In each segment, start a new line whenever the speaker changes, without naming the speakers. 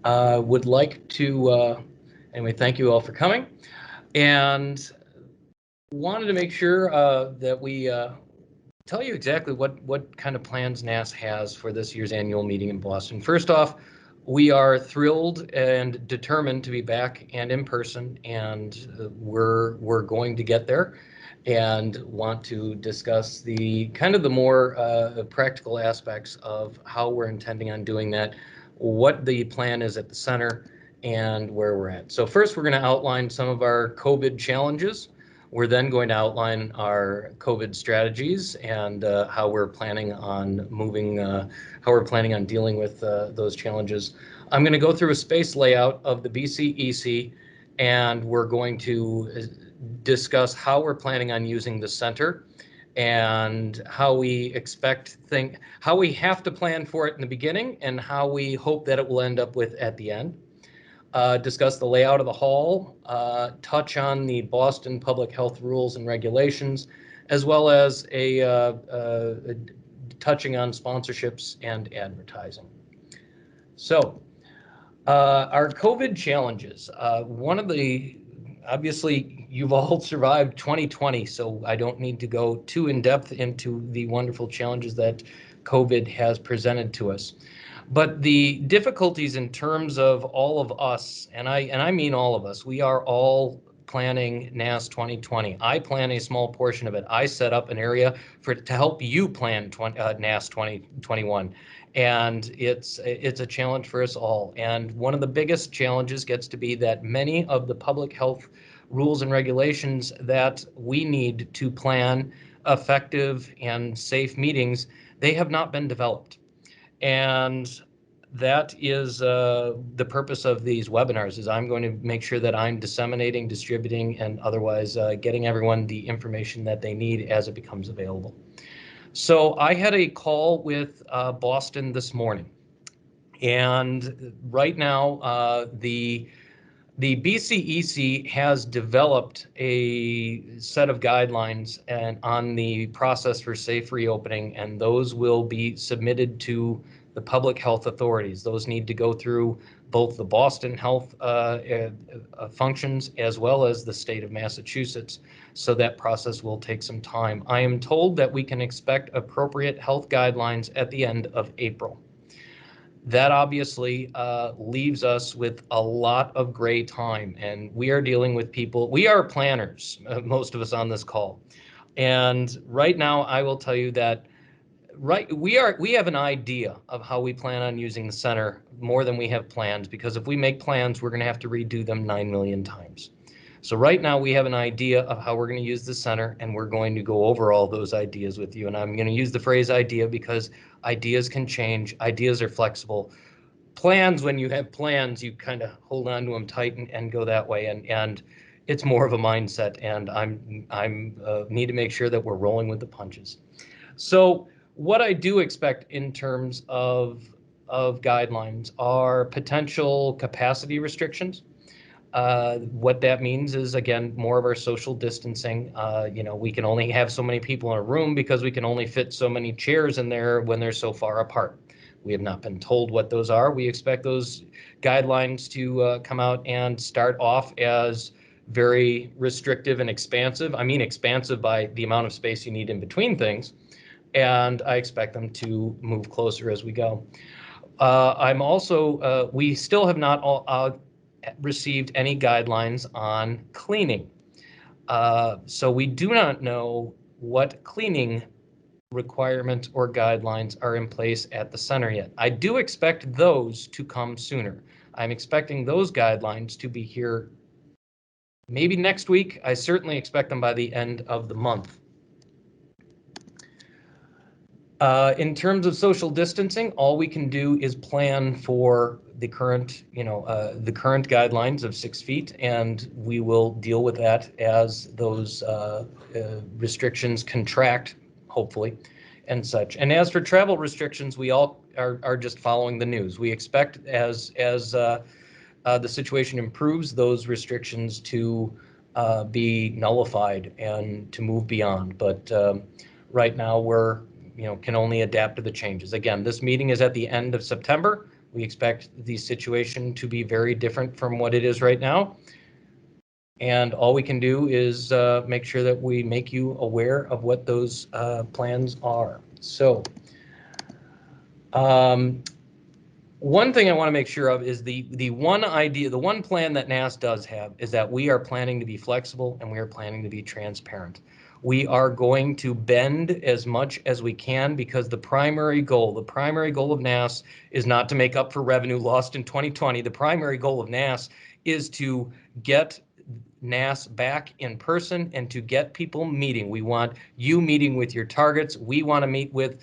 Would like to, anyway, thank you all for coming, and wanted to make sure that we tell you exactly what kind of plans NASS has for this year's annual meeting in Boston. First off, we are thrilled and determined to be back and in person, and we're going to get there and want to discuss the kind of the more practical aspects of how we're intending on doing that, what the plan is at the center, and where we're at. So first, we're going to outline some of our COVID challenges. We're then going to outline our COVID strategies and how we're planning on moving, how we're planning on dealing with those challenges. I'm going to go through a space layout of the BCEC, and we're going to discuss how we're planning on using the center and how we how we have to plan for it in the beginning and how we hope that it will end up with at the end. Discuss the layout of the hall, touch on the Boston public health rules and regulations, as well as touching on sponsorships and advertising. So our COVID challenges. Obviously, you've all survived 2020, so I don't need to go too in depth into the wonderful challenges that COVID has presented to us. But the difficulties in terms of all of us, and I mean all of us, we are all planning NASS 2020. I plan a small portion of it. I set up an area to help you plan NASS 2021. And it's a challenge for us all. And one of the biggest challenges gets to be that many of the public health rules and regulations that we need to plan effective and safe meetings, they have not been developed. And that is the purpose of these webinars, is I'm going to make sure that I'm disseminating, distributing, and otherwise getting everyone the information that they need as it becomes available. So I had a call with Boston this morning, and right now the BCEC has developed a set of guidelines on the process for safe reopening, and those will be submitted to the public health authorities. Those need to go through both the Boston health functions as well as the state of Massachusetts. So that process will take some time. I am told that we can expect appropriate health guidelines at the end of April. That obviously leaves us with a lot of gray time, and we are dealing with people. We are planners, most of us on this call. And right now, I will tell you that we have an idea of how we plan on using the center more than we have plans, because if we make plans, we're going to have to redo them 9 million times. So right now we have an idea of how we're going to use the center, and we're going to go over all those ideas with you. And I'm going to use the phrase idea because ideas can change. Ideas are flexible. Plans, when you have plans, you kind of hold on to them tight and go that way. And it's more of a mindset. And I'm need to make sure that we're rolling with the punches. So what I do expect in terms of guidelines are potential capacity restrictions. What that means is, again, more of our social distancing. We can only have so many people in a room because we can only fit so many chairs in there when they're so far apart. We have not been told what those are. We expect those guidelines to come out and start off as very restrictive and expansive. I mean expansive by the amount of space you need in between things. And I expect them to move closer as we go. We still have not received any guidelines on cleaning. So we do not know what cleaning requirements or guidelines are in place at the center yet. I do expect those to come sooner. I'm expecting those guidelines to be here maybe next week. I certainly expect them by the end of the month. In terms of social distancing, all we can do is plan for the current, the current guidelines of 6 feet, and we will deal with that as those restrictions contract, hopefully, and such. And as for travel restrictions, we all are just following the news. We expect as the situation improves, those restrictions to be nullified and to move beyond. But right now we're can only adapt to the changes. Again, this meeting is at the end of September. We expect the situation to be very different from what it is right now. And all we can do is make sure that we make you aware of what those plans are. So one thing I want to make sure of is the one idea, the one plan that NASS does have is that we are planning to be flexible and we are planning to be transparent. We are going to bend as much as we can because the primary goal of NASS is not to make up for revenue lost in 2020. The primary goal of NASS is to get NASS back in person and to get people meeting. We want you meeting with your targets. We want to meet with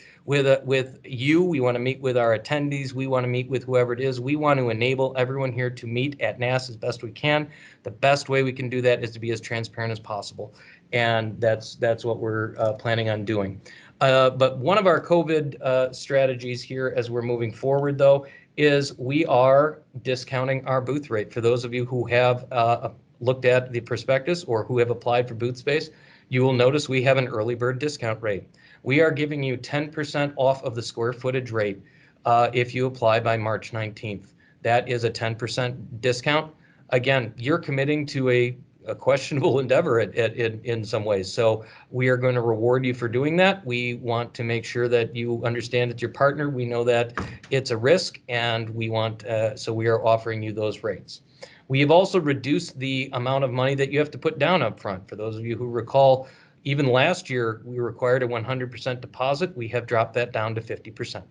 you. We want to meet with our attendees. We want to meet with whoever it is. We want to enable everyone here to meet at NASS as best we can. The best way we can do that is to be as transparent as possible, and that's what we're planning on doing. But one of our COVID strategies here as we're moving forward, though, is we are discounting our booth rate. For those of you who have looked at the prospectus or who have applied for booth space, you will notice we have an early bird discount rate. We are giving you 10% off of the square footage rate if you apply by March 19th. That is a 10% discount. Again, you're committing to a questionable endeavor in some ways. So we are going to reward you for doing that. We want to make sure that you understand it's your partner. We know that it's a risk, and we want so we are offering you those rates. We have also reduced the amount of money that you have to put down up front. For those of you who recall, even last year, we required a 100% deposit. We have dropped that down to 50%.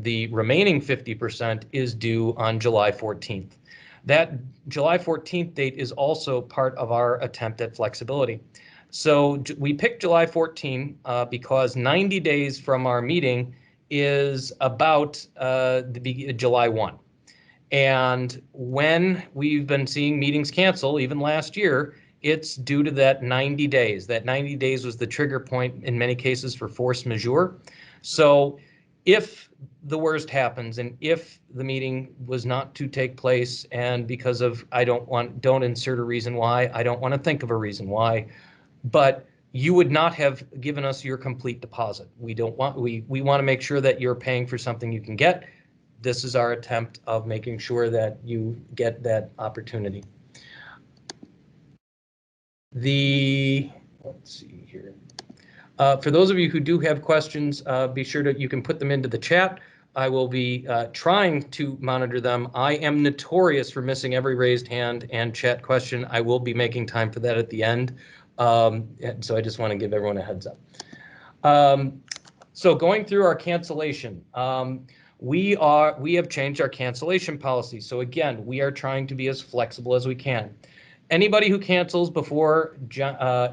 The remaining 50% is due on July 14th. That July 14th date is also part of our attempt at flexibility. So we picked July 14 because 90 days from our meeting is about July 1. And when we've been seeing meetings cancel, even last year, it's due to that 90 days. That 90 days was the trigger point in many cases for force majeure. So if the worst happens and if the meeting was not to take place, and because of don't insert a reason why, I don't want to think of a reason why, but you would not have given us your complete deposit. We want to make sure that you're paying for something you can get. This is our attempt of making sure that you get that opportunity. Let's see here. For those of you who do have questions, be sure that you can put them into the chat. I will be trying to monitor them. I am notorious for missing every raised hand and chat question. I will be making time for that at the end. So I just want to give everyone a heads up. So going through our cancellation, we have changed our cancellation policy. So again, we are trying to be as flexible as we can. Anybody who cancels before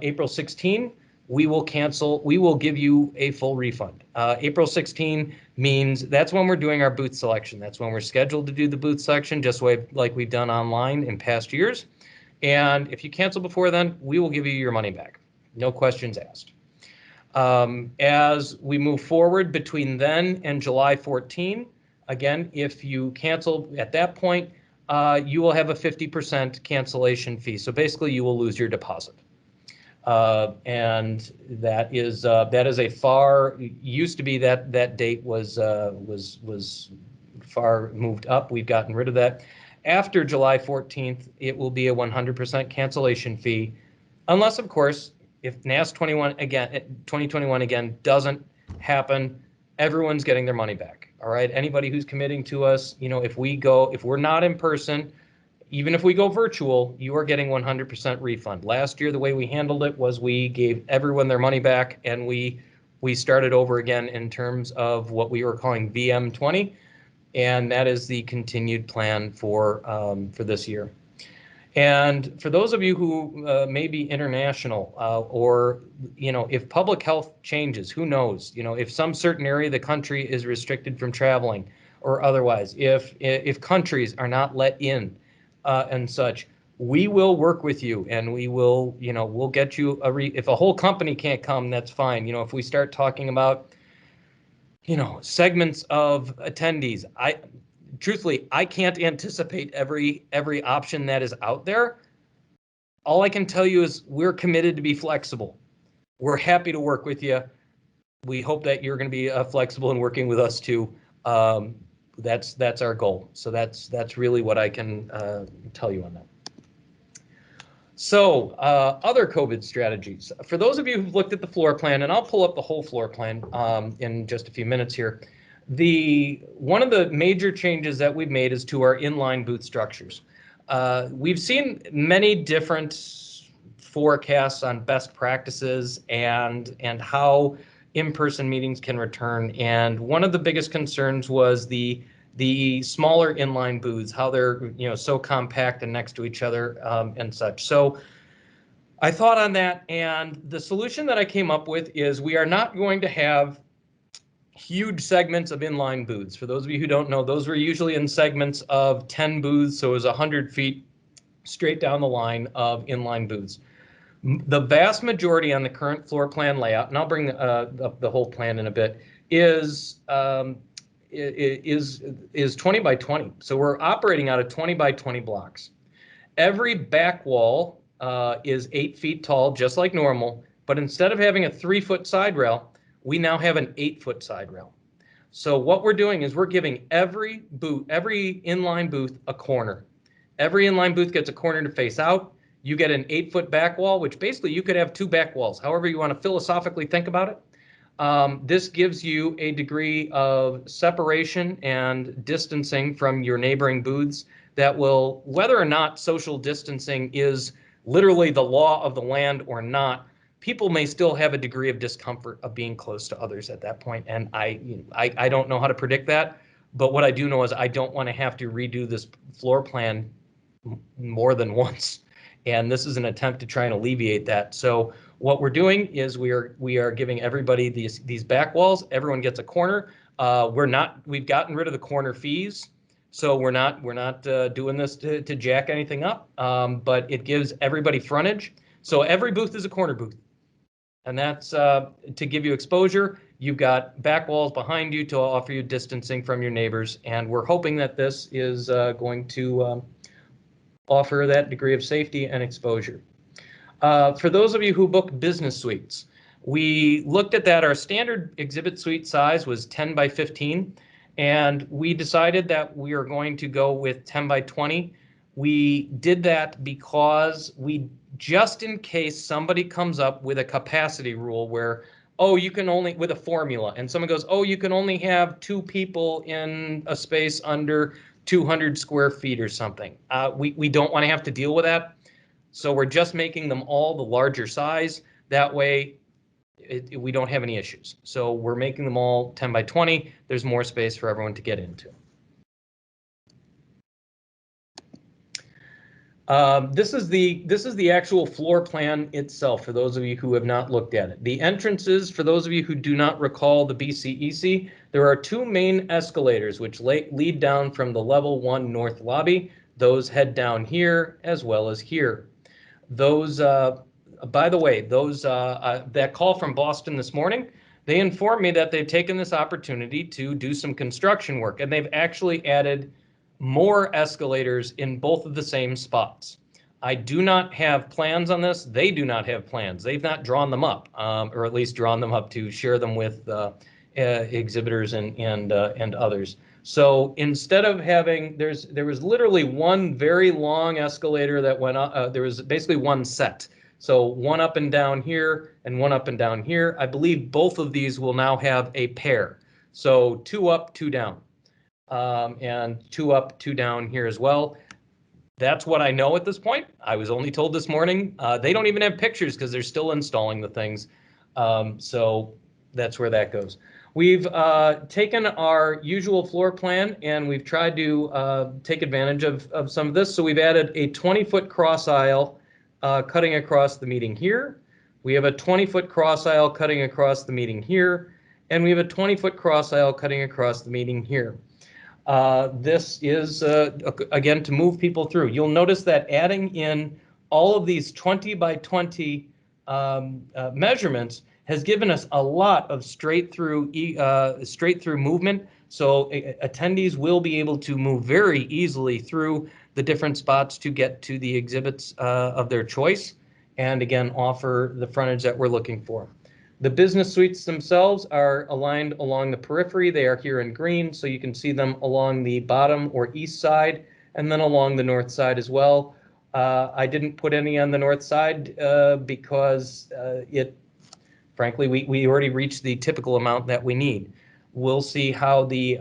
April 16, we will cancel. We will give you a full refund. April 16 means that's when we're doing our booth selection. That's when we're scheduled to do the booth selection, just like we've done online in past years. And if you cancel before then, we will give you your money back. No questions asked. As we move forward between then and July 14, again, if you cancel at that point, you will have a 50% cancellation fee. So basically, you will lose your deposit. And that is a far used to be that date was far moved up. We've gotten rid of that. After July 14th, it will be a 100% cancellation fee, unless, of course, if NASS 2021 again doesn't happen, everyone's getting their money back. All right. Anybody who's committing to us, if we're not in person, even if we go virtual, you are getting 100% refund. Last year, the way we handled it was we gave everyone their money back, and we started over again in terms of what we were calling VM20, and that is the continued plan for this year. And for those of you who may be international, or if public health changes, who knows? If some certain area of the country is restricted from traveling, or otherwise, if countries are not let in. And such, we will work with you, and we will, we'll get you if a whole company can't come, that's fine. If we start talking about, segments of attendees, truthfully, I can't anticipate every option that is out there. All I can tell you is we're committed to be flexible. We're happy to work with you. We hope that you're going to be flexible in working with us too. That's our goal. So that's really what I can tell you on that. So other COVID strategies. For those of you who've looked at the floor plan, and I'll pull up the whole floor plan in just a few minutes here. One of the major changes that we've made is to our inline booth structures. We've seen many different forecasts on best practices and how in-person meetings can return. And one of the biggest concerns was the smaller inline booths, how they're so compact and next to each other and such. So I thought on that, and the solution that I came up with is we are not going to have huge segments of inline booths. For those of you who don't know, those were usually in segments of 10 booths, so it was 100 feet straight down the line of inline booths. The vast majority on the current floor plan layout, and I'll bring up the whole plan in a bit, is 20 by 20. So we're operating out of 20 by 20 blocks. Every back wall is 8 feet tall, just like normal, but instead of having a 3-foot side rail, we now have an 8-foot side rail. So what we're doing is we're giving every inline booth a corner. Every inline booth gets a corner to face out. You get an 8-foot back wall, which basically you could have 2 back walls, however you want to philosophically think about it. This gives you a degree of separation and distancing from your neighboring booths that will, whether or not social distancing is literally the law of the land or not, people may still have a degree of discomfort of being close to others at that point. And I don't know how to predict that, but what I do know is I don't want to have to redo this floor plan more than once. And this is an attempt to try and alleviate that. So what we're doing is we are giving everybody these back walls. Everyone gets a corner. We've gotten rid of the corner fees. So we're not doing this to jack anything up, but it gives everybody frontage. So every booth is a corner booth. And that's to give you exposure. You've got back walls behind you to offer you distancing from your neighbors. And we're hoping that this is going to offer that degree of safety and exposure. For those of you who book business suites, we looked at that. Our standard exhibit suite size was 10 by 15, and we decided that we are going to go with 10 by 20. We did that because just in case somebody comes up with a capacity rule where, oh, you can only, with a formula, and someone goes, oh, you can only have 2 people in a space under 200 square feet or something. We don't want to have to deal with that. So we're just making them all the larger size. That way we don't have any issues. So we're making them all 10 by 20. There's more space for everyone to get into. This is the actual floor plan itself for those of you who have not looked at it. The entrances, for those of you who do not recall the BCEC, there are 2 main escalators which lead down from the level 1 north lobby. Those head down here as well as here. Those, by the way, that call from Boston this morning, they informed me that they've taken this opportunity to do some construction work, and they've actually added more escalators in both of the same spots. I do not have plans on this. They do not have plans. They've not drawn them up, or at least drawn them up to share them with exhibitors and others. So instead of having, there was literally one very long escalator that went up. There was basically one set. So one up and down here and one up and down here. I believe both of these will now have a pair. So 2 up, 2 down. And 2 up, 2 down here as well. That's what I know at this point. I was only told this morning. They don't even have pictures because they're still installing the things. So that's where that goes. We've taken our usual floor plan and we've tried to take advantage of some of this. So we've added a 20-foot cross aisle cutting across the meeting here. We have a 20-foot cross aisle cutting across the meeting here. And we have a 20-foot cross aisle cutting across the meeting here. This is, again, to move people through. You'll notice that adding in all of these 20 by 20 measurements has given us a lot of straight through movement. So attendees will be able to move very easily through the different spots to get to the exhibits of their choice, and again, offer the frontage that we're looking for. The business suites themselves are aligned along the periphery. They are here in green, so you can see them along the bottom or east side, and then along the north side as well. I didn't put any on the north side because frankly, we already reached the typical amount that we need. We'll see how the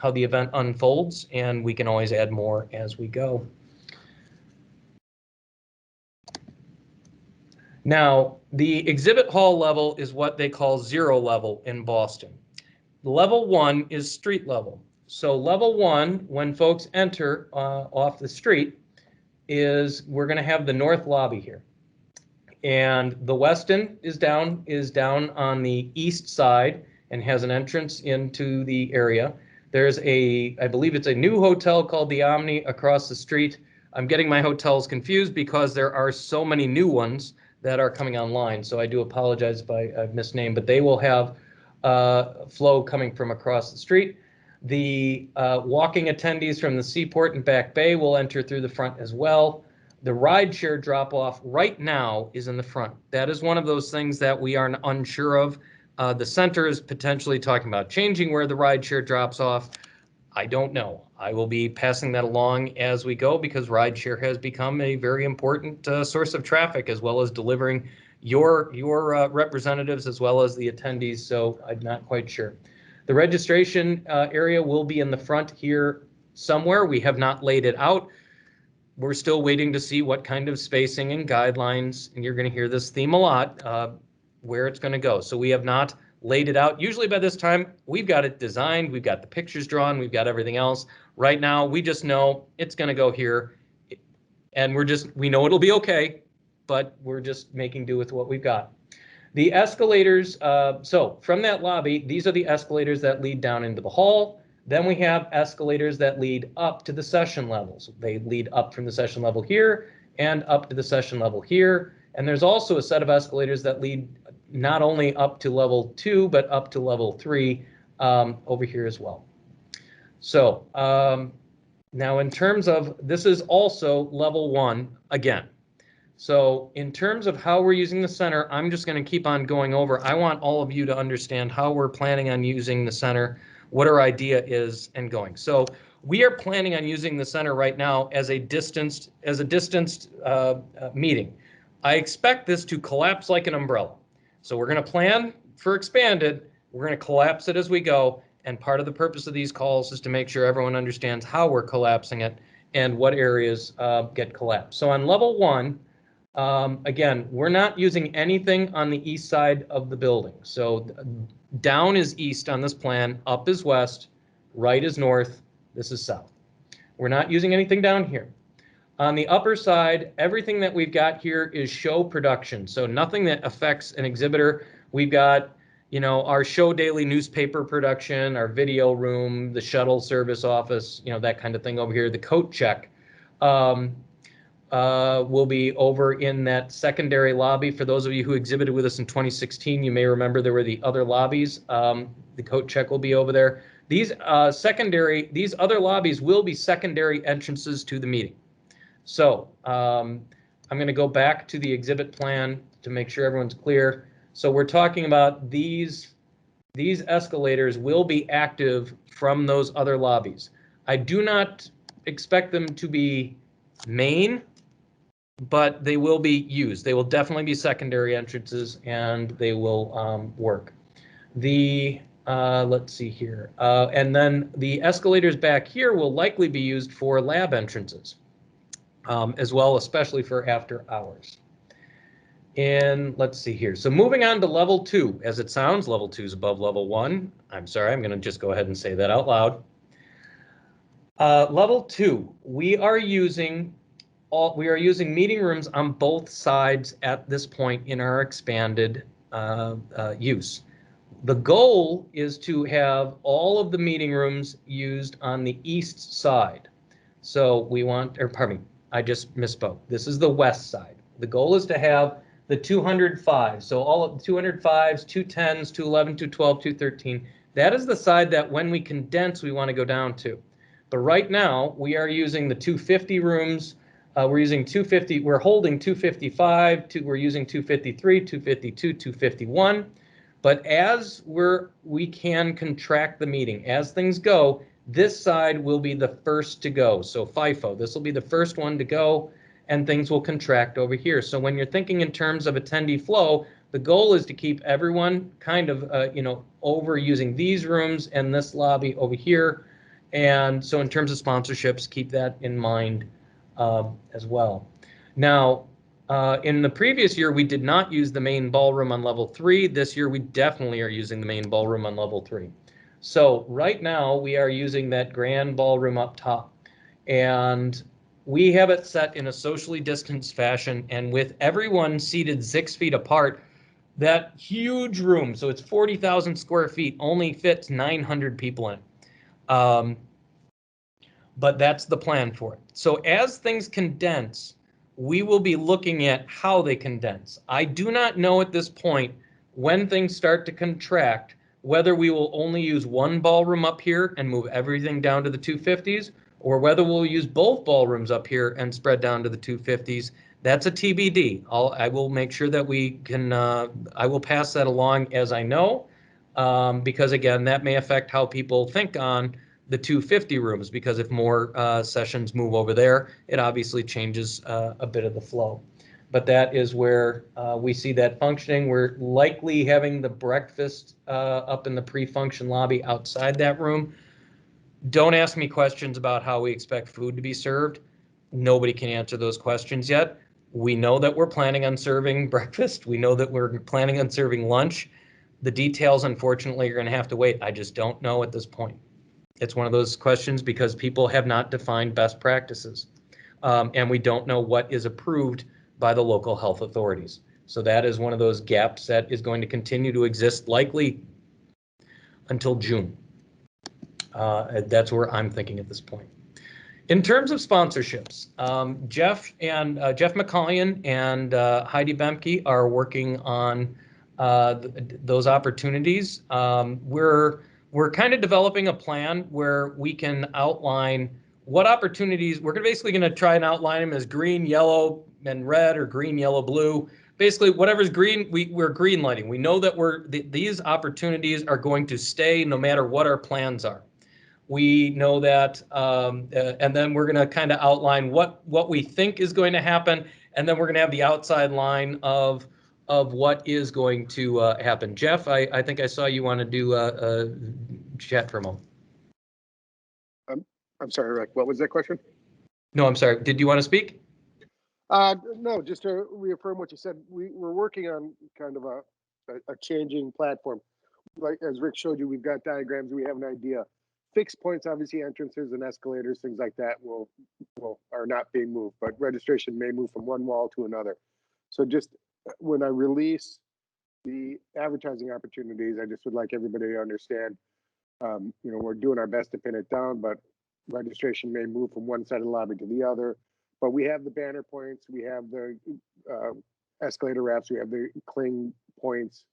event unfolds, and we can always add more as we go. Now, the exhibit hall level is what they call zero level in Boston. Level 1 is street level. So level 1, when folks enter off the street, we're going to have the north lobby here. And the Westin is down on the east side and has an entrance into the area. There's I believe it's a new hotel called the Omni across the street. I'm getting my hotels confused because there are so many new ones that are coming online. So I do apologize if I misnamed, but they will have flow coming from across the street. The walking attendees from the Seaport and Back Bay will enter through the front as well. The rideshare drop-off right now is in the front. That is one of those things that we are unsure of. The center is potentially talking about changing where the rideshare drops off. I don't know. I will be passing that along as we go because rideshare has become a very important source of traffic, as well as delivering your representatives as well as the attendees. So I'm not quite sure. The registration area will be in the front here somewhere. We have not laid it out. We're still waiting to see what kind of spacing and guidelines, and you're going to hear this theme a lot, where it's going to go. So we have not laid it out. Usually by this time, we've got it designed, we've got the pictures drawn, we've got everything else. Right now, we just know it's going to go here, and we know it'll be okay, but we're just making do with what we've got. The escalators, so from that lobby, these are the escalators that lead down into the hall. Then we have escalators that lead up to the session levels. They lead up from the session level here and up to the session level here. And there's also a set of escalators that lead not only up to level 2, but up to level 3 over here as well. So now in terms of, this is also level 1 again. So in terms of how we're using the center, I'm just going to keep on going over. I want all of you to understand how we're planning on using the center, what our idea is, and going. So we are planning on using the center right now as a distanced meeting. I expect this to collapse like an umbrella. So we're going to plan for expanded. We're going to collapse it as we go. And part of the purpose of these calls is to make sure everyone understands how we're collapsing it and what areas get collapsed. So on level 1, again, we're not using anything on the east side of the building. So down is east on this plan, up is west, right is north, this is south. We're not using anything down here. On the upper side, everything that we've got here is show production. So nothing that affects an exhibitor. We've got, our show daily newspaper production, our video room, the shuttle service office, that kind of thing over here, the coat check. Will be over in that secondary lobby. For those of you who exhibited with us in 2016, you may remember there were the other lobbies. The coat check will be over there. These other lobbies will be secondary entrances to the meeting. So I'm going to go back to the exhibit plan to make sure everyone's clear. So we're talking about these escalators will be active from those other lobbies. I do not expect them to be main, but they will be used. They will definitely be secondary entrances, and they will work. Let's see here. And then the escalators back here will likely be used for lab entrances as well, especially for after hours. And let's see here. So moving on to level 2, as it sounds, level 2 is above level 1. I'm sorry, I'm going to just go ahead and say that out loud. Level 2, we are using meeting rooms on both sides at this point in our expanded use. The goal is to have all of the meeting rooms used on the east side. So we want, or pardon me, I just misspoke. This is the west side. The goal is to have the 205. So all of the 205s, 210s, 211, 212, 213. That is the side that when we condense, we want to go down to. But right now, we are using the 250 rooms. We're using 250. We're holding 255. We're using 253, 252, 251. But as we can contract the meeting, as things go, this side will be the first to go. So FIFO, this will be the first one to go, and things will contract over here. So when you're thinking in terms of attendee flow, the goal is to keep everyone kind of, over using these rooms and this lobby over here. And so in terms of sponsorships, keep that in mind as well. Now, in the previous year, we did not use the main ballroom on level 3. This year, we definitely are using the main ballroom on level 3. So right now, we are using that grand ballroom up top. And we have it set in a socially distanced fashion, and with everyone seated 6 feet apart, that huge room, so it's 40,000 square feet, only fits 900 people in it. But that's the plan for it. So as things condense, we will be looking at how they condense. I do not know at this point when things start to contract, whether we will only use one ballroom up here and move everything down to the 250s, or whether we'll use both ballrooms up here and spread down to the 250s. That's a TBD. I will make sure that we can, I will pass that along as I know, because again, that may affect how people think on the 250 rooms, because if more sessions move over there, it obviously changes a bit of the flow. But that is where we see that functioning. We're likely having the breakfast up in the pre-function lobby outside that room. Don't ask me questions about how we expect food to be served. Nobody can answer those questions yet. We know that we're planning on serving breakfast. We know that we're planning on serving lunch. The details, unfortunately, are going to have to wait. I just don't know at this point. It's one of those questions because people have not defined best practices. And we don't know what is approved by the local health authorities. So that is one of those gaps that is going to continue to exist likely until June. That's where I'm thinking at this point. In terms of sponsorships, Jeff McCallion and Heidi Bemke are working on those opportunities. We're kind of developing a plan where we can outline what opportunities. We're basically going to try and outline them as green, yellow, and red, or green, yellow, blue. Basically, whatever's green, we're green lighting. We know that these opportunities are going to stay no matter what our plans are. We know that, and then we're going to kind of outline what we think is going to happen, and then we're going to have the outside line of what is going to happen. Jeff, I think I saw you want to do a chat for a moment.
I'm sorry, Rick. What was that question?
No, I'm sorry. Did you want to speak?
No, just to reaffirm what you said. We're working on kind of a changing platform. Like as Rick showed you, we've got diagrams. We have an idea. Fixed points, obviously, entrances and escalators, things like that, are not being moved. But registration may move from one wall to another. So just when I release the advertising opportunities, I just would like everybody to understand. We're doing our best to pin it down, but registration may move from one side of the lobby to the other. But we have the banner points, we have the escalator ramps, we have the cling points.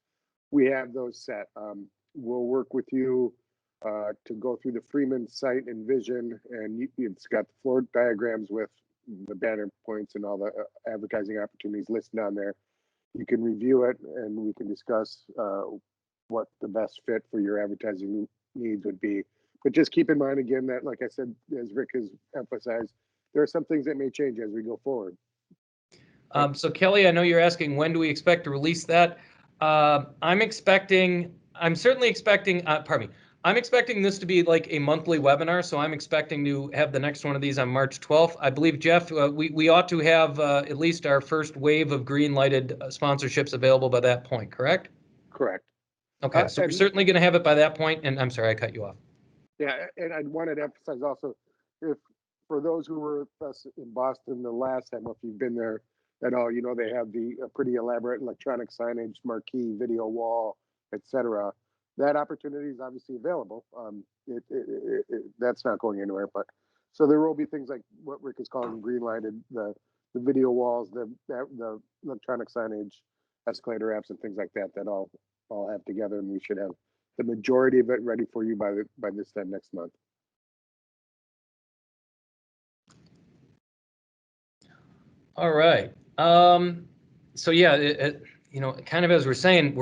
We have those set. We'll work with you to go through the Freeman site and vision, and it's got the floor diagrams with the banner points and all the advertising opportunities listed on there. You can review it, and we can discuss what the best fit for your advertising needs would be. But just keep in mind again that, like I said, as Rick has emphasized, there are some things that may change as we go forward.
So Kelly, I know you're asking when do we expect to release that? I'm certainly expecting, pardon me, I'm expecting this to be like a monthly webinar, so I'm expecting to have the next one of these on March 12th. I believe, Jeff, we ought to have at least our first wave of green lighted sponsorships available by that point, correct?
Correct.
Okay, so we're certainly going to have it by that point, and I'm sorry, I cut you off.
Yeah, and I wanted to emphasize also, if for those who were with us in Boston the last time, if you've been there at all, they have the pretty elaborate electronic signage, marquee, video wall, etc. That opportunity is obviously available. That's not going anywhere. But so there will be things like what Rick is calling green lighted, the video walls, the electronic signage, escalator apps, and things like that all have together, and we should have the majority of it ready for you by this time next month. All
right. So yeah, kind of as we're saying,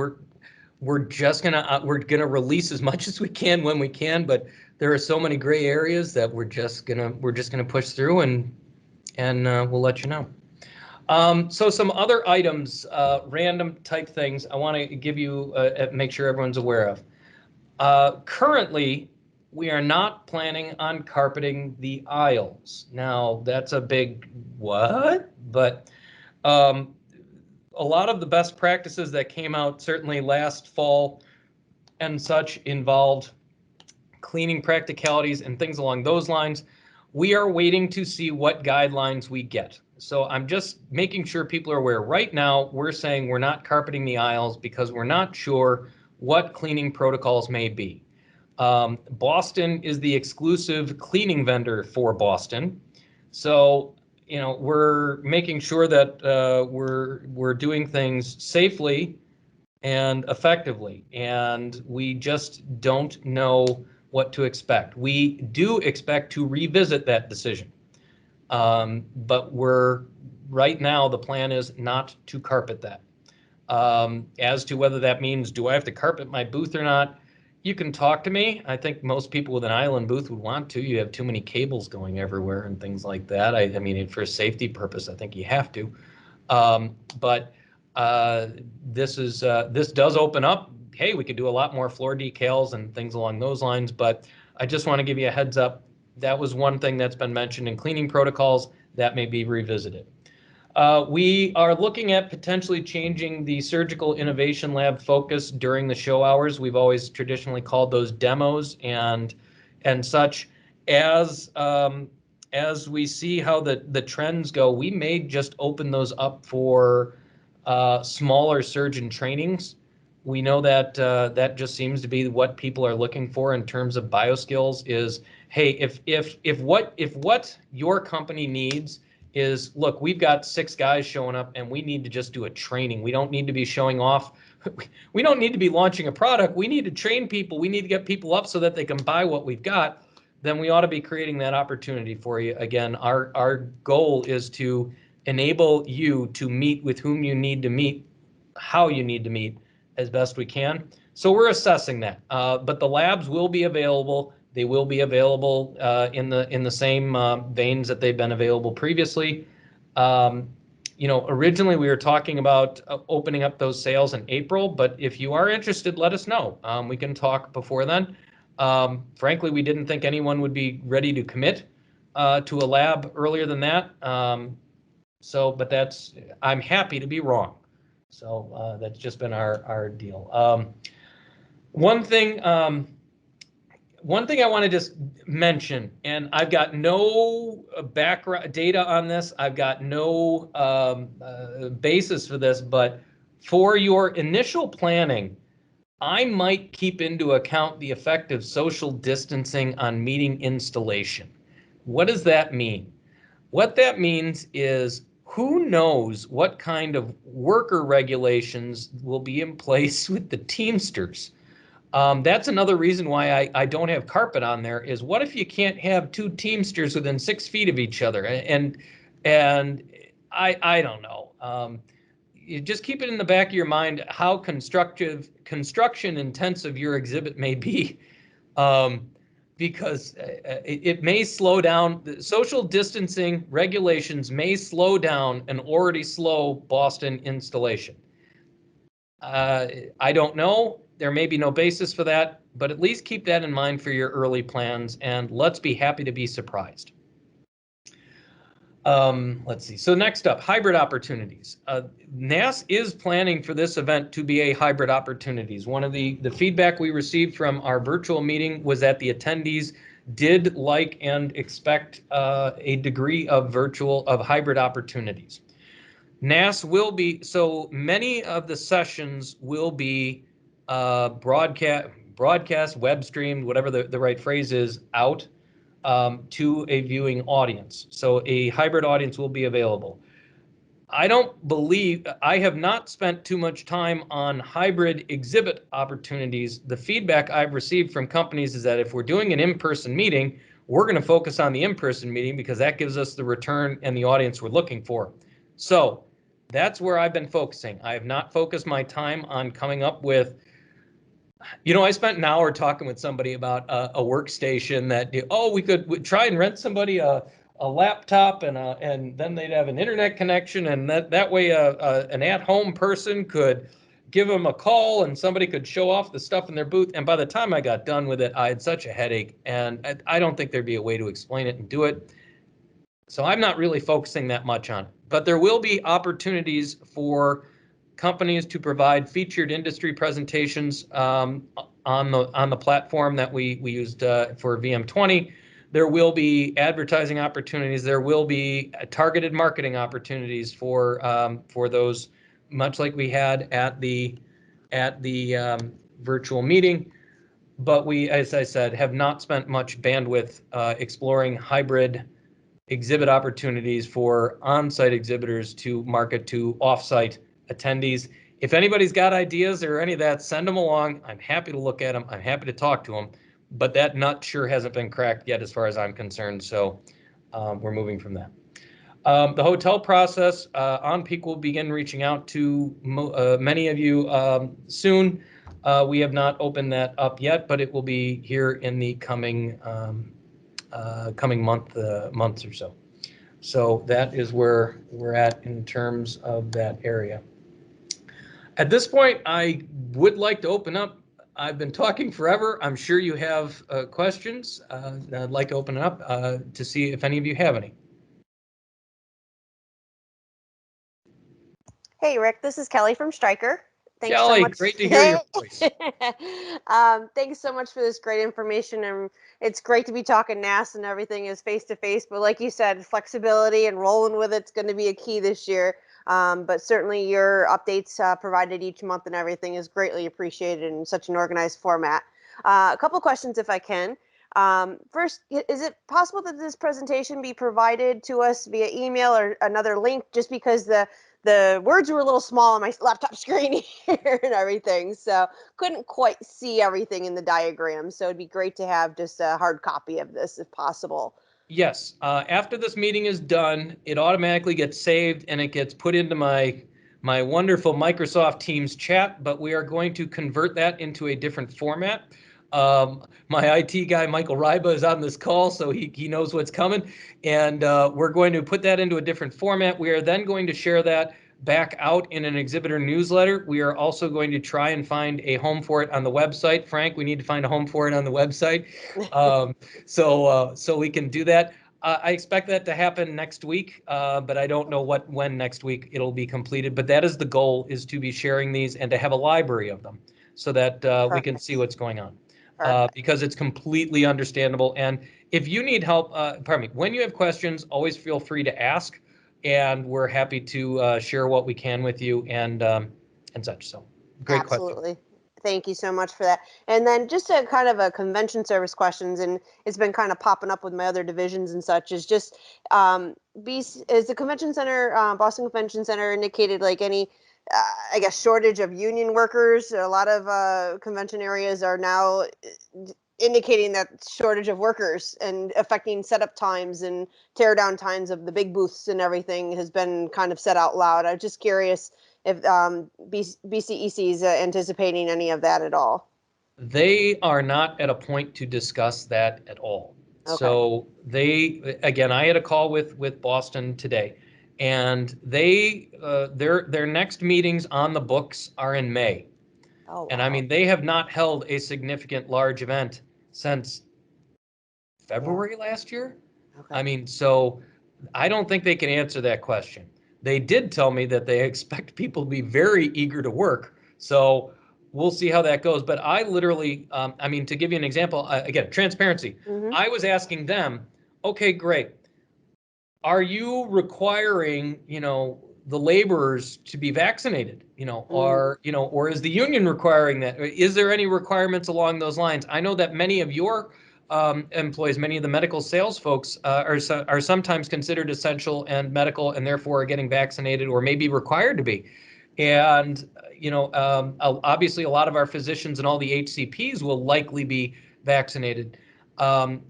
we're gonna release as much as we can when we can, but there are so many gray areas that we're just gonna push through, and we'll let you know. So some other items, random type things I want to give you, make sure everyone's aware of. Currently, we are not planning on carpeting the aisles. Now, that's a big what? But um, a lot of the best practices that came out certainly last fall and such involved cleaning practicalities and things along those lines. We are waiting to see what guidelines we get. So I'm just making sure people are aware. Right now, we're saying we're not carpeting the aisles because we're not sure what cleaning protocols may be. Boston is the exclusive cleaning vendor for Boston. So, we're making sure that we're doing things safely and effectively, and we just don't know what to expect. We do expect to revisit that decision, but right now the plan is not to carpet that. As to whether that means do I have to carpet my booth or not, you can talk to me. I think most people with an island booth would want to. You have too many cables going everywhere and things like that. I mean, for a safety purpose, I think you have to. But this does open up. Hey, we could do a lot more floor decals and things along those lines. But I just want to give you a heads up. That was one thing that's been mentioned in cleaning protocols that may be revisited. We are looking at potentially changing the Surgical Innovation Lab focus during the show hours. We've always traditionally called those demos and such. As we see how the trends go, we may just open those up for smaller surgeon trainings. We know that that just seems to be what people are looking for in terms of bioskills. Is hey, if what your company needs is, look, we've got 6 guys showing up and we need to just do a training. We don't need to be showing off. We don't need to be launching a product. We need to train people. We need to get people up so that they can buy what we've got. Then we ought to be creating that opportunity for you. Again, our goal is to enable you to meet with whom you need to meet, how you need to meet as best we can. So we're assessing that. But the labs will be available. They will be available in the same veins that they've been available previously. Originally we were talking about opening up those sales in April, but if you are interested, let us know. We can talk before then. Frankly, we didn't think anyone would be ready to commit to a lab earlier than that. But I'm happy to be wrong. So that's just been our deal. One thing I want to just mention, and I've got no background data on this, I've got no basis for this, but for your initial planning, I might keep into account the effect of social distancing on meeting installation. What does that mean? What that means is, who knows what kind of worker regulations will be in place with the Teamsters. That's another reason why I don't have carpet on there, is what if you can't have 2 Teamsters within 6 feet of each other? And I don't know. You just keep it in the back of your mind how construction intensive your exhibit may be, because it may slow down. The social distancing regulations may slow down an already slow Boston installation. I don't know. There may be no basis for that, but at least keep that in mind for your early plans, and let's be happy to be surprised. Let's see. So next up, hybrid opportunities. NASS is planning for this event to be a hybrid opportunities. One of the feedback we received from our virtual meeting was that the attendees did like and expect a degree of hybrid opportunities. NASS will be, so many of the sessions will be broadcast, web streamed, whatever the right phrase is, out to a viewing audience. So a hybrid audience will be available. I have not spent too much time on hybrid exhibit opportunities. The feedback I've received from companies is that if we're doing an in-person meeting, we're going to focus on the in-person meeting because that gives us the return and the audience we're looking for. So that's where I've been focusing. I have not focused my time on coming up with I spent an hour talking with somebody about a workstation that, we'd try and rent somebody a laptop and then they'd have an internet connection, and that way an at-home person could give them a call and somebody could show off the stuff in their booth. And by the time I got done with it, I had such a headache, and I don't think there'd be a way to explain it and do it. So I'm not really focusing that much on it. But there will be opportunities for companies to provide featured industry presentations on the platform that we used for VM20. There will be advertising opportunities. There will be targeted marketing opportunities for those, much like we had at the virtual meeting. But we, as I said, have not spent much bandwidth exploring hybrid exhibit opportunities for on-site exhibitors to market to off-site attendees. If anybody's got ideas or any of that, send them along. I'm happy to look at them. I'm happy to talk to them. But that nut sure hasn't been cracked yet as far as I'm concerned. So we're moving from that. The hotel process, On Peak will begin reaching out to many of you soon. We have not opened that up yet, but it will be here in the coming months or so. So that is where we're at in terms of that area. At this point, I would like to open up. I've been talking forever. I'm sure you have questions. I'd like to open it up to see if any of you have any.
Hey, Rick, this is Kelly from Stryker. Thanks
Kelly,
so much.
great to hear your voice.
Thanks so much for this great information, and it's great to be talking NASS and everything is face to face. But like you said, flexibility and rolling with it's going to be a key this year. But certainly your updates provided each month and everything is greatly appreciated in such an organized format. A couple questions, if I can. First, is it possible that this presentation be provided to us via email or another link? Just because the words were a little small on my laptop screen here and everything, so couldn't quite see everything in the diagram. So it'd be great to have just a hard copy of this if possible.
Yes. After this meeting is done, it automatically gets saved and it gets put into my wonderful Microsoft Teams chat, but we are going to convert that into a different format. My IT guy, Michael Ryba, is on this call, so he knows what's coming. And we're going to put that into a different format. We are then going to share that back out in an exhibitor newsletter. We are also going to try and find a home for it on the website. Frank, we need to find a home for it on the website. So we can do that. I expect that to happen next week, but I don't know when next week it'll be completed. But that is the goal, is to be sharing these and to have a library of them so that we can see what's going on. Because it's completely understandable. And if you need help, when you have questions, always feel free to ask, and we're happy to share what we can with you and such. So great question.
Absolutely. Thank you so much for that. And then just a kind of a convention service questions, and it's been kind of popping up with my other divisions and such, is just is the convention center, Boston Convention Center, indicated like any, I guess, shortage of union workers? A lot of convention areas are now indicating that shortage of workers and affecting setup times and tear down times of the big booths and everything has been kind of said out loud. I'm just curious if BCEC is anticipating any of that at all.
They are not at a point to discuss that at all. Okay. So again, I had a call with Boston today, and their next meetings on the books are in May.
Oh, wow.
And I mean, they have not held a significant large event since February last year. Okay. I mean, so I don't think they can answer that question. They did tell me that they expect people to be very eager to work. So we'll see how that goes. But I literally, to give you an example, again, transparency. Mm-hmm. I was asking them, okay, great. Are you requiring, the laborers to be vaccinated, or is the union requiring that? Is there any requirements along those lines? I know that many of your employees, many of the medical sales folks are sometimes considered essential and medical, and therefore are getting vaccinated or may be required to be. And, obviously a lot of our physicians and all the HCPs will likely be vaccinated. I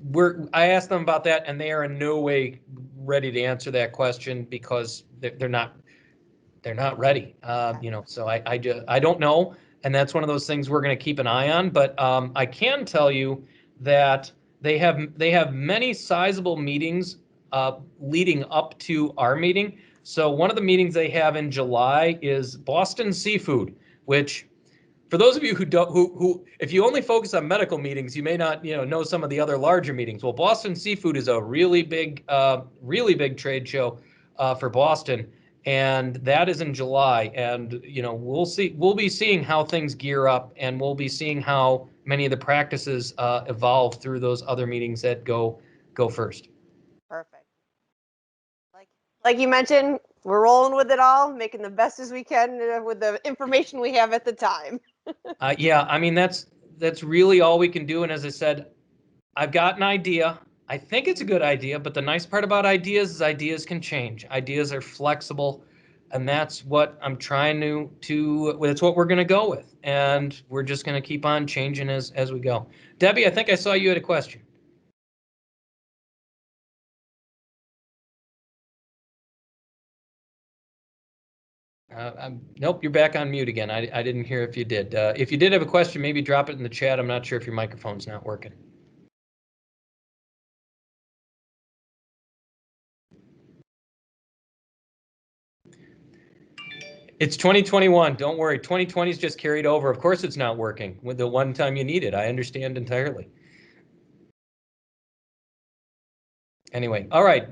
asked them about that, and they are in no way ready to answer that question because they're not ready. So I don't know. and that's one of those things we're going to keep an eye on. But I can tell you that they have many sizable meetings leading up to our meeting. So one of the meetings they have in July is Boston Seafood, which, for those of you who don't, who if you only focus on medical meetings, you may not know some of the other larger meetings. Well, Boston Seafood is a really big trade show for Boston, and that is in July. And we'll be seeing how things gear up, and we'll be seeing how many of the practices evolve through those other meetings that go first.
Perfect. Like you mentioned, we're rolling with it all, making the best as we can with the information we have at the time.
Yeah, I mean that's really all we can do. And as I said, I've got an idea. I think it's a good idea, but the nice part about ideas is ideas can change. Ideas are flexible, and that's what I'm trying to that's what we're going to go with. And we're just going to keep on changing as we go. Debbie, I think I saw you had a question. Nope, you're back on mute again. I didn't hear if you did. If you did have a question, maybe drop it in the chat. I'm not sure if your microphone's not working. It's 2021. Don't worry. 2020's just carried over. Of course it's not working with the one time you need it. I understand entirely. Anyway, all right.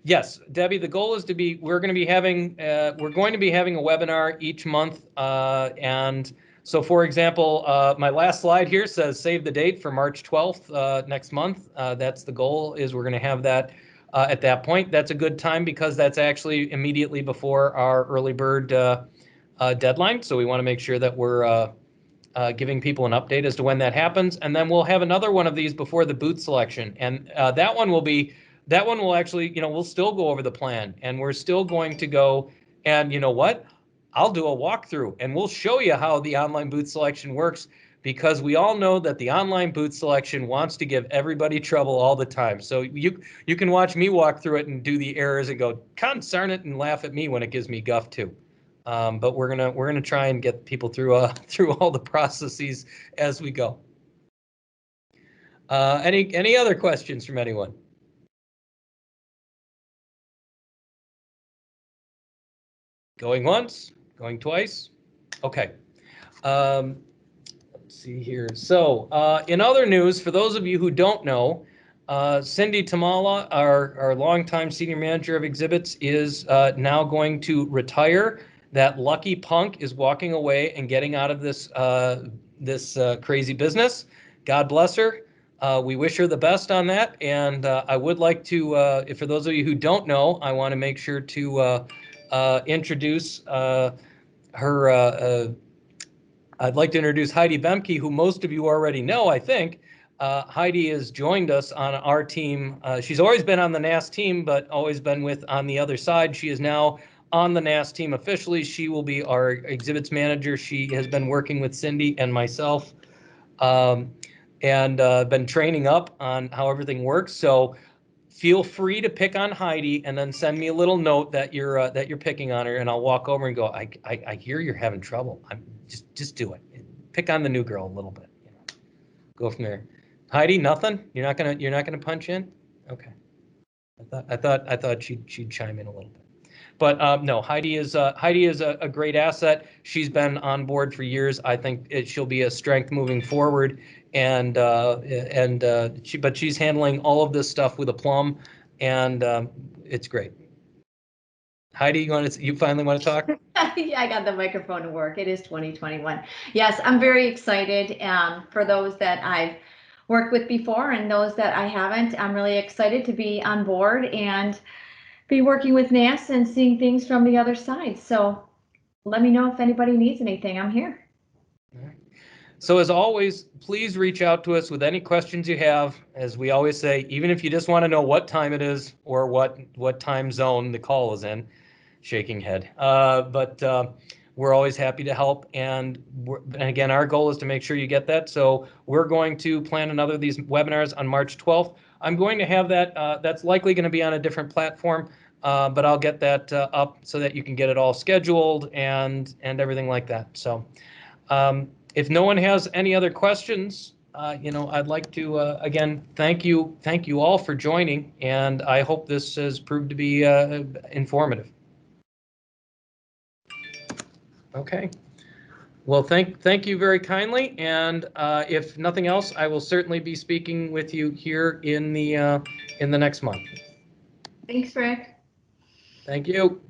Yes, Debbie, the goal is we're going to be having a webinar each month. And so, for example, my last slide here says save the date for March 12th next month. That's the goal, is we're going to have that at that point. That's a good time because that's actually immediately before our early bird deadline. So we want to make sure that we're giving people an update as to when that happens. And then we'll have another one of these before the booth selection. And that one will actually, we'll still go over the plan, and we're still going to go, and you know what? I'll do a walkthrough and we'll show you how the online booth selection works, because we all know that the online booth selection wants to give everybody trouble all the time. So you can watch me walk through it and do the errors and go, concern it, and laugh at me when it gives me guff too. But we're gonna try and get people through through all the processes as we go. Any other questions from anyone? Going once, going twice. Okay. Let's see here. So in other news, for those of you who don't know, Cindy Tamala, our longtime senior manager of exhibits, is now going to retire. That lucky punk is walking away and getting out of this crazy business. God bless her. We wish her the best on that. And I would like to, for those of you who don't know, I want to make sure to introduce her. I'd like to introduce Heidi Bemke, who most of you already know, I think. Heidi has joined us on our team. She's always been on the NASS team, but always been on the other side. She is now on the NASS team officially. She will be our exhibits manager. She has been working with Cindy and myself, and been training up on how everything works. So feel free to pick on Heidi, and then send me a little note that you're picking on her, and I'll walk over and go, I hear you're having trouble. I'm just do it. Pick on the new girl a little bit. Go from there. Heidi, nothing? You're not gonna punch in? Okay. I thought she'd chime in a little bit. But no, Heidi is a great asset. She's been on board for years. I think she'll be a strength moving forward, and she's handling all of this stuff with aplomb, and it's great. Heidi, you finally want to talk?
Yeah, I got the microphone to work. It is 2021. Yes, I'm very excited. For those that I've worked with before and those that I haven't, I'm really excited to be on board and be working with NASS and seeing things from the other side. So let me know if anybody needs anything. I'm here.
So as always, please reach out to us with any questions you have. As we always say, even if you just want to know what time it is or what time zone the call is in, shaking head. But we're always happy to help. And again, our goal is to make sure you get that. So we're going to plan another of these webinars on March 12th. I'm going to have that, that's likely going to be on a different platform. but I'll get that up so that you can get it all scheduled and everything like that. So if no one has any other questions, I'd like to again thank you all for joining, and I hope this has proved to be informative. Okay. Well, thank you very kindly, and if nothing else, I will certainly be speaking with you here in the next month.
Thanks, Rick.
Thank you.